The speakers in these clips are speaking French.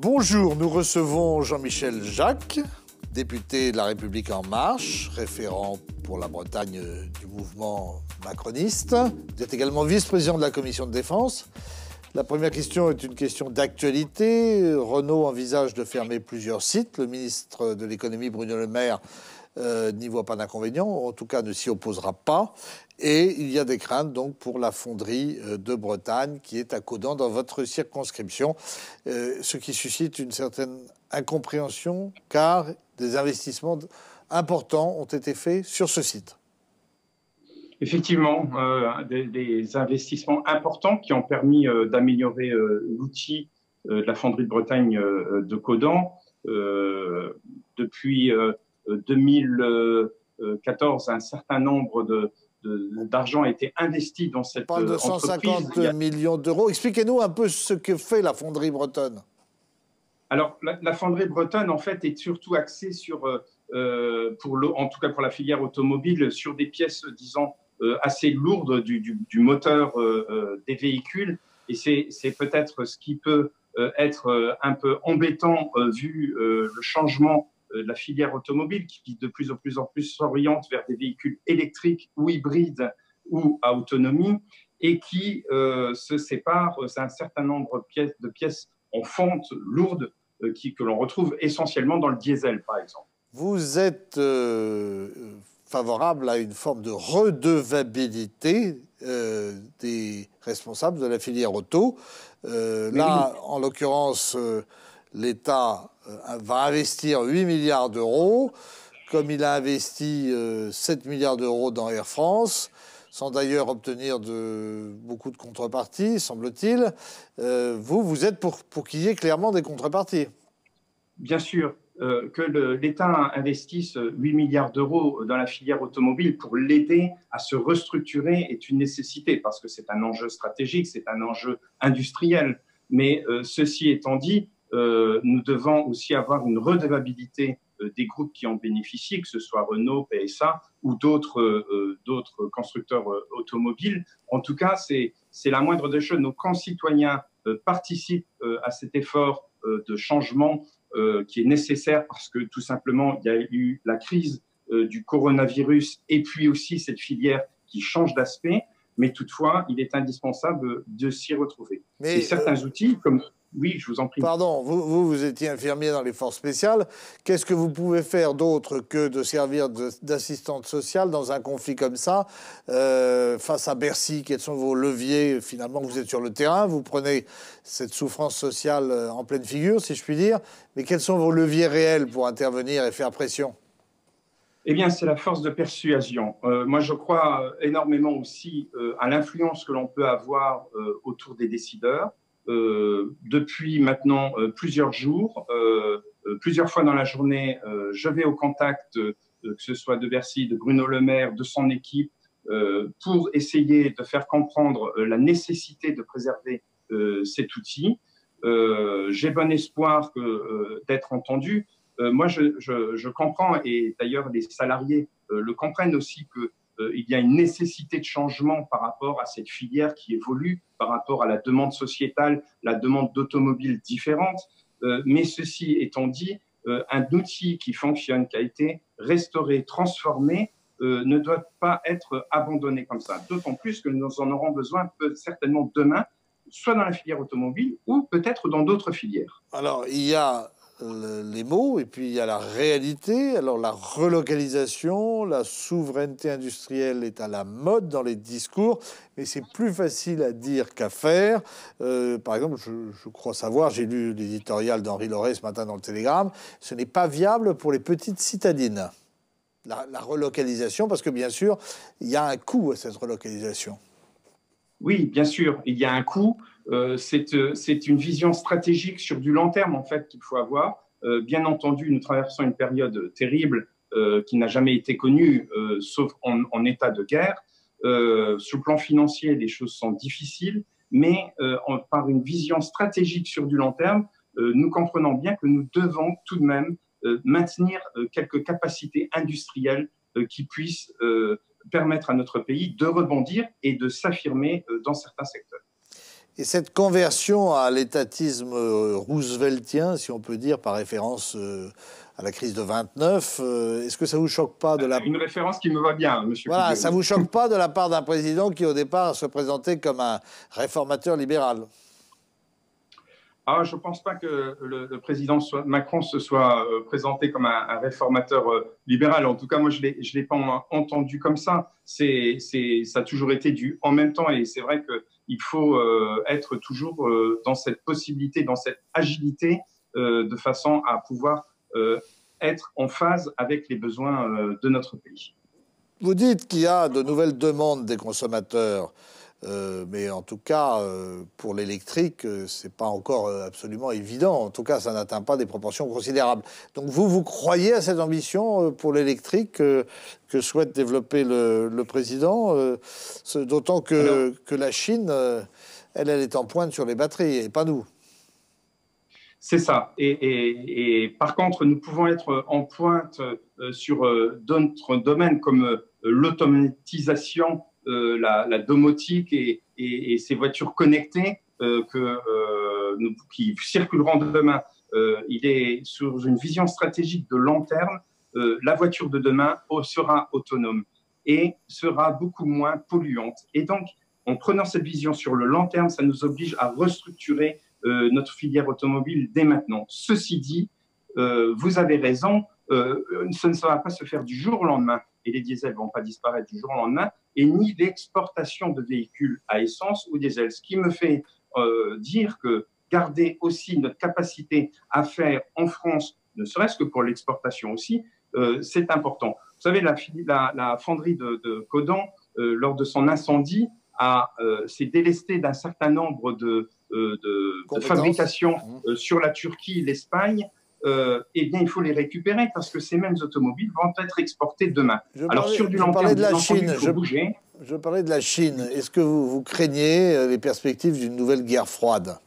Bonjour, nous recevons Jean-Michel Jacques, député de La République En Marche, référent pour la Bretagne du mouvement macroniste. Vous êtes également vice-président de la Commission de défense. La première question est une question d'actualité. Renault envisage de fermer plusieurs sites. Le ministre de l'économie, Bruno Le Maire, n'y voit pas d'inconvénient, en tout cas ne s'y opposera pas. Et il y a des craintes donc pour la fonderie de Bretagne qui est à Caudan dans votre circonscription, ce qui suscite une certaine incompréhension car des investissements importants ont été faits sur ce site. Effectivement, des investissements importants qui ont permis d'améliorer l'outil de la fonderie de Bretagne de Caudan. Depuis 2014, un certain nombre d'argent a été investi dans cette entreprise. On parle de 150 millions d'euros. Expliquez-nous un peu ce que fait la fonderie bretonne. Alors, la fonderie bretonne, en fait, est surtout axée sur, en tout cas pour la filière automobile, sur des pièces, disons, assez lourdes du moteur des véhicules. Et c'est peut-être ce qui peut être un peu embêtant vu le changement de la filière automobile qui de plus en plus s'oriente vers des véhicules électriques ou hybrides ou à autonomie et qui se sépare d'un certain nombre de pièces en fonte lourdes que l'on retrouve essentiellement dans le diesel, par exemple. Vous êtes favorable à une forme de redevabilité des responsables de la filière auto. Là, en l'occurrence, l'État va investir 8 milliards d'euros, comme il a investi 7 milliards d'euros dans Air France, sans d'ailleurs obtenir beaucoup de contreparties, semble-t-il. Vous êtes pour qu'il y ait clairement des contreparties. Bien sûr, que l'État investisse 8 milliards d'euros dans la filière automobile pour l'aider à se restructurer est une nécessité, parce que c'est un enjeu stratégique, c'est un enjeu industriel. Mais ceci étant dit, nous devons aussi avoir une redevabilité des groupes qui en bénéficient, que ce soit Renault, PSA ou d'autres constructeurs automobiles. En tout cas, c'est la moindre des choses. Nos concitoyens participent à cet effort de changement qui est nécessaire parce que tout simplement, il y a eu la crise du coronavirus et puis aussi cette filière qui change d'aspect. Mais toutefois, il est indispensable de s'y retrouver. Et certains outils, comme... Oui, je vous en prie. Pardon, vous étiez infirmier dans les forces spéciales. Qu'est-ce que vous pouvez faire d'autre que de servir d'assistante sociale dans un conflit comme ça face à Bercy? Quels sont vos leviers? Finalement, vous êtes sur le terrain, vous prenez cette souffrance sociale en pleine figure, si je puis dire. Mais quels sont vos leviers réels pour intervenir et faire pression? Eh bien, c'est la force de persuasion. Moi, je crois énormément aussi à l'influence que l'on peut avoir autour des décideurs. Depuis maintenant plusieurs jours, plusieurs fois dans la journée, je vais au contact, que ce soit de Bercy, de Bruno Le Maire, de son équipe, pour essayer de faire comprendre la nécessité de préserver cet outil. J'ai bon espoir d'être entendu. Moi, je comprends, et d'ailleurs les salariés le comprennent aussi, qu'il y a une nécessité de changement par rapport à cette filière qui évolue, par rapport à la demande sociétale, la demande d'automobiles différentes. Mais ceci étant dit, un outil qui fonctionne, qui a été restauré, transformé, ne doit pas être abandonné comme ça. D'autant plus que nous en aurons besoin certainement demain, soit dans la filière automobile ou peut-être dans d'autres filières. Alors, il y a les mots et puis il y a la réalité. Alors la relocalisation, la souveraineté industrielle est à la mode dans les discours, mais c'est plus facile à dire qu'à faire. Par exemple, je crois savoir, j'ai lu l'éditorial d'Henri Laurey ce matin dans le Télégramme, ce n'est pas viable pour les petites citadines, la relocalisation, parce que bien sûr, il y a un coût à cette relocalisation. Oui, bien sûr, il y a un coût. C'est une vision stratégique sur du long terme, en fait, qu'il faut avoir. Bien entendu, nous traversons une période terrible qui n'a jamais été connue, sauf en état de guerre. Sur le plan financier, les choses sont difficiles, mais par une vision stratégique sur du long terme, nous comprenons bien que nous devons tout de même maintenir quelques capacités industrielles qui puissent permettre à notre pays de rebondir et de s'affirmer dans certains secteurs. Et cette conversion à l'étatisme rooseveltien, si on peut dire, par référence à la crise de 29, est-ce que ça vous choque pas de la... Une référence qui me va bien, monsieur Voilà, Figueroa. ça vous choque pas de la part d'un président qui, au départ, se présentait comme un réformateur libéral? Ah, je ne pense pas que le président Macron se soit présenté comme un réformateur libéral. En tout cas, moi, je l'ai pas entendu comme ça. Ça a toujours été du en même temps. Et c'est vrai qu'il faut être toujours dans cette possibilité, dans cette agilité, de façon à pouvoir être en phase avec les besoins de notre pays. Vous dites qu'il y a de nouvelles demandes des consommateurs. Mais en tout cas, pour l'électrique, c'est pas encore absolument évident. En tout cas, ça n'atteint pas des proportions considérables. Donc vous croyez à cette ambition pour l'électrique que souhaite développer le président, d'autant que la Chine, elle est en pointe sur les batteries, et pas nous. C'est ça. Et par contre, nous pouvons être en pointe sur d'autres domaines comme l'automatisation, la domotique et ces voitures connectées qui circuleront demain. Il est sur une vision stratégique de long terme. La voiture de demain sera autonome et sera beaucoup moins polluante. Et donc, en prenant cette vision sur le long terme, ça nous oblige à restructurer notre filière automobile dès maintenant. Ceci dit, vous avez raison, ce ne va pas se faire du jour au lendemain et les diesels ne vont pas disparaître du jour au lendemain et ni l'exportation de véhicules à essence ou diesel. Ce qui me fait dire que garder aussi notre capacité à faire en France, ne serait-ce que pour l'exportation aussi, c'est important. Vous savez, la fonderie de Codan, lors de son incendie, s'est délestée d'un certain nombre de fabrication sur la Turquie, l'Espagne, eh bien, il faut les récupérer parce que ces mêmes automobiles vont être exportées demain. Alors, sur du long terme, bien entendu, il faut bouger. Je parlais de la Chine. Est-ce que vous craignez les perspectives d'une nouvelle guerre froide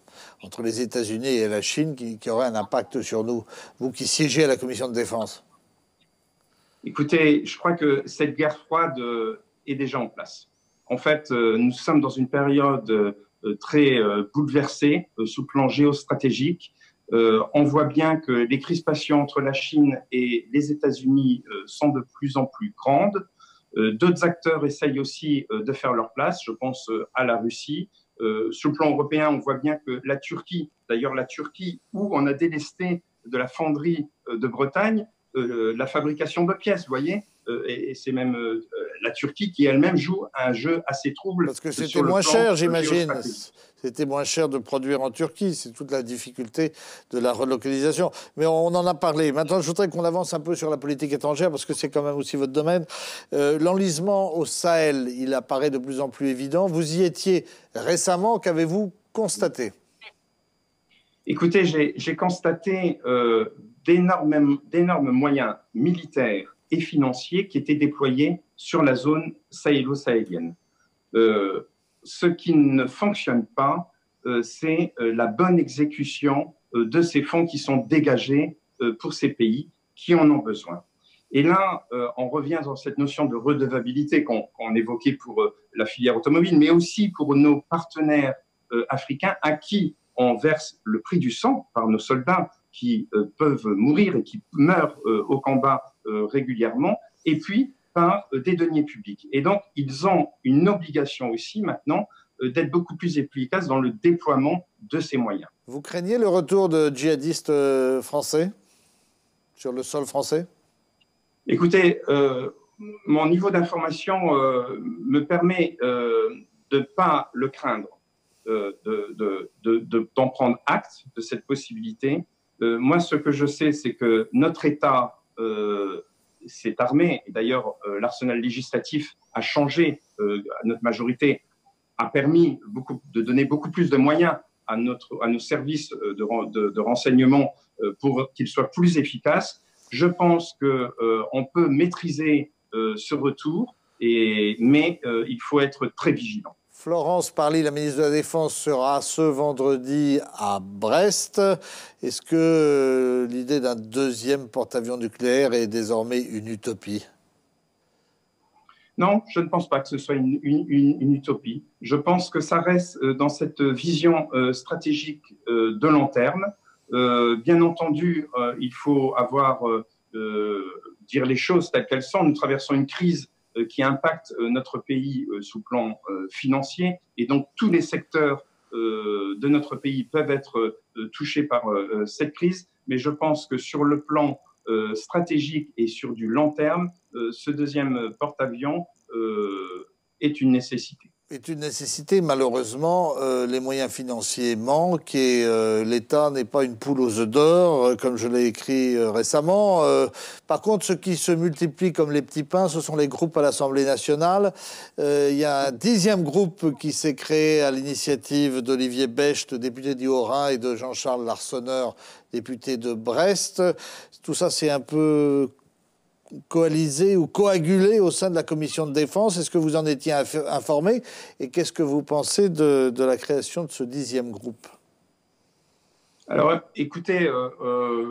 entre les États-Unis et la Chine qui aurait un impact sur nous, vous qui siégez à la Commission de défense? Écoutez, je crois que cette guerre froide est déjà en place. En fait, nous sommes dans une période très bouleversée sous le plan géostratégique. On voit bien que les crispations entre la Chine et les États-Unis sont de plus en plus grandes. D'autres acteurs essayent aussi de faire leur place. Je pense à la Russie. Sur le plan européen, on voit bien que la Turquie, d'ailleurs la Turquie, où on a délesté de la fonderie de Bretagne, la fabrication de pièces, vous voyez, et c'est même la Turquie qui elle-même joue un jeu assez trouble. Parce que c'était moins cher, j'imagine. C'était moins cher de produire en Turquie. C'est toute la difficulté de la relocalisation. Mais on en a parlé. Maintenant, je voudrais qu'on avance un peu sur la politique étrangère, parce que c'est quand même aussi votre domaine. L'enlisement au Sahel, il apparaît de plus en plus évident. Vous y étiez récemment. Qu'avez-vous constaté? Écoutez, j'ai constaté d'énormes moyens militaires et financiers qui étaient déployés sur la zone sahélo-sahélienne. Ce qui ne fonctionne pas, c'est la bonne exécution de ces fonds qui sont dégagés pour ces pays qui en ont besoin. Et là, on revient dans cette notion de redevabilité qu'on évoquait pour la filière automobile, mais aussi pour nos partenaires africains à qui on verse le prix du sang par nos soldats qui peuvent mourir et qui meurent au combat régulièrement, et puis par des deniers publics. Et donc, ils ont une obligation aussi maintenant d'être beaucoup plus efficaces dans le déploiement de ces moyens. Vous craignez le retour de djihadistes français sur le sol français? Écoutez, mon niveau d'information me permet de ne pas le craindre, d'en prendre acte de cette possibilité. Moi, ce que je sais, c'est que notre État s'est armé, et d'ailleurs l'arsenal législatif a changé, notre majorité a permis de donner beaucoup plus de moyens à nos services de renseignement pour qu'ils soient plus efficaces. Je pense qu'on peut maîtriser ce retour, mais il faut être très vigilant. Florence Parly, la ministre de la Défense, sera ce vendredi à Brest. Est-ce que l'idée d'un deuxième porte-avions nucléaire est désormais une utopie? Non, je ne pense pas que ce soit une utopie. Je pense que ça reste dans cette vision stratégique de long terme. Bien entendu, il faut dire les choses telles qu'elles sont. Nous traversons une crise qui impacte notre pays sous plan financier, et donc tous les secteurs de notre pays peuvent être touchés par cette crise. Mais je pense que sur le plan stratégique et sur du long terme, ce deuxième porte-avions est une nécessité. Est une nécessité. Malheureusement, les moyens financiers manquent et l'État n'est pas une poule aux œufs d'or, comme je l'ai écrit récemment. Par contre, ce qui se multiplie comme les petits pains, ce sont les groupes à l'Assemblée nationale. Il y a un 10e groupe qui s'est créé à l'initiative d'Olivier Becht, député du Haut-Rhin, et de Jean-Charles Larsonneur, député de Brest. Tout ça, c'est un peu coalisé ou coagulé au sein de la commission de défense. Est-ce que vous en étiez informé? Et qu'est-ce que vous pensez de la création de ce 10e groupe? Alors, écoutez,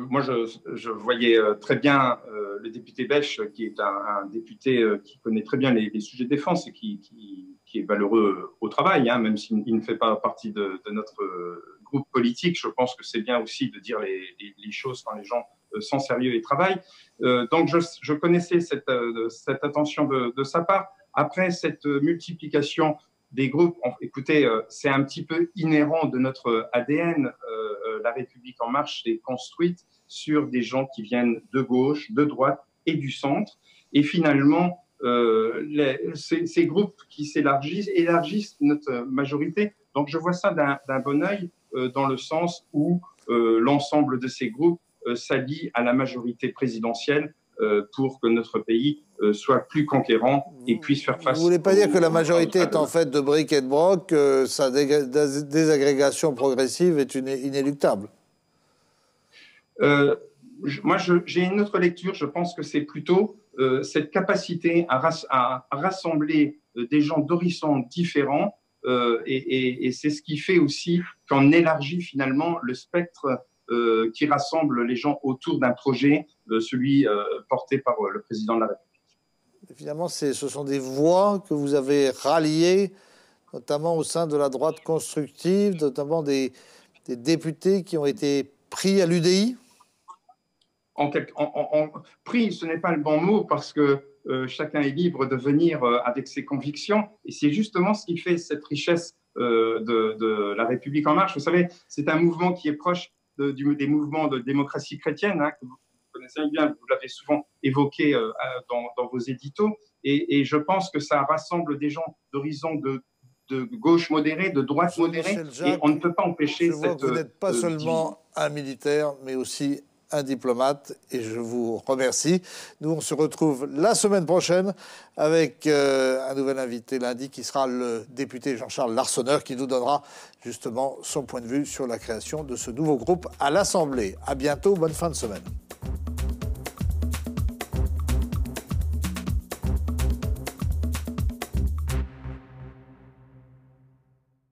moi, je voyais très bien le député Becht, qui est un député qui connaît très bien les sujets de défense et qui est valeureux au travail, hein, même s'il ne fait pas partie de notre groupe politique. Je pense que c'est bien aussi de dire les choses quand les gens sont sérieux et travaillent. Donc, je connaissais cette attention de sa part. Après, cette multiplication des groupes, écoutez, c'est un petit peu inhérent de notre ADN. La République en marche est construite sur des gens qui viennent de gauche, de droite et du centre. Et finalement, ces groupes qui s'élargissent élargissent notre majorité. Donc, je vois ça d'un bon œil dans le sens où l'ensemble de ces groupes s'allie à la majorité présidentielle pour que notre pays soit plus conquérant et puisse faire face. Vous ne voulez pas dire que la majorité est en fait de briques et de broc, sa désagrégation progressive est inéluctable? Moi, j'ai une autre lecture. Je pense que c'est plutôt cette capacité à rassembler des gens d'horizons différents, et c'est ce qui fait aussi qu'on élargit finalement le spectre qui rassemble les gens autour d'un projet, celui porté par le président de la République. Finalement, ce sont des voix que vous avez ralliées, notamment au sein de la droite constructive, notamment des députés qui ont été pris à l'UDI? Pris, ce n'est pas le bon mot, parce que chacun est libre de venir avec ses convictions, et c'est justement ce qui fait cette richesse de la République en marche. Vous savez, c'est un mouvement qui est proche des mouvements de démocratie chrétienne, hein, que vous connaissez bien, vous l'avez souvent évoqué dans vos éditos, et je pense que ça rassemble des gens d'horizons de gauche modérée, de droite modérée, et on ne peut pas empêcher cette... Je vois que vous n'êtes pas seulement un militaire, mais aussi un diplomate, et je vous remercie. Nous, on se retrouve la semaine prochaine avec un nouvel invité lundi qui sera le député Jean-Charles Larsonneur, qui nous donnera justement son point de vue sur la création de ce nouveau groupe à l'Assemblée. À bientôt, bonne fin de semaine.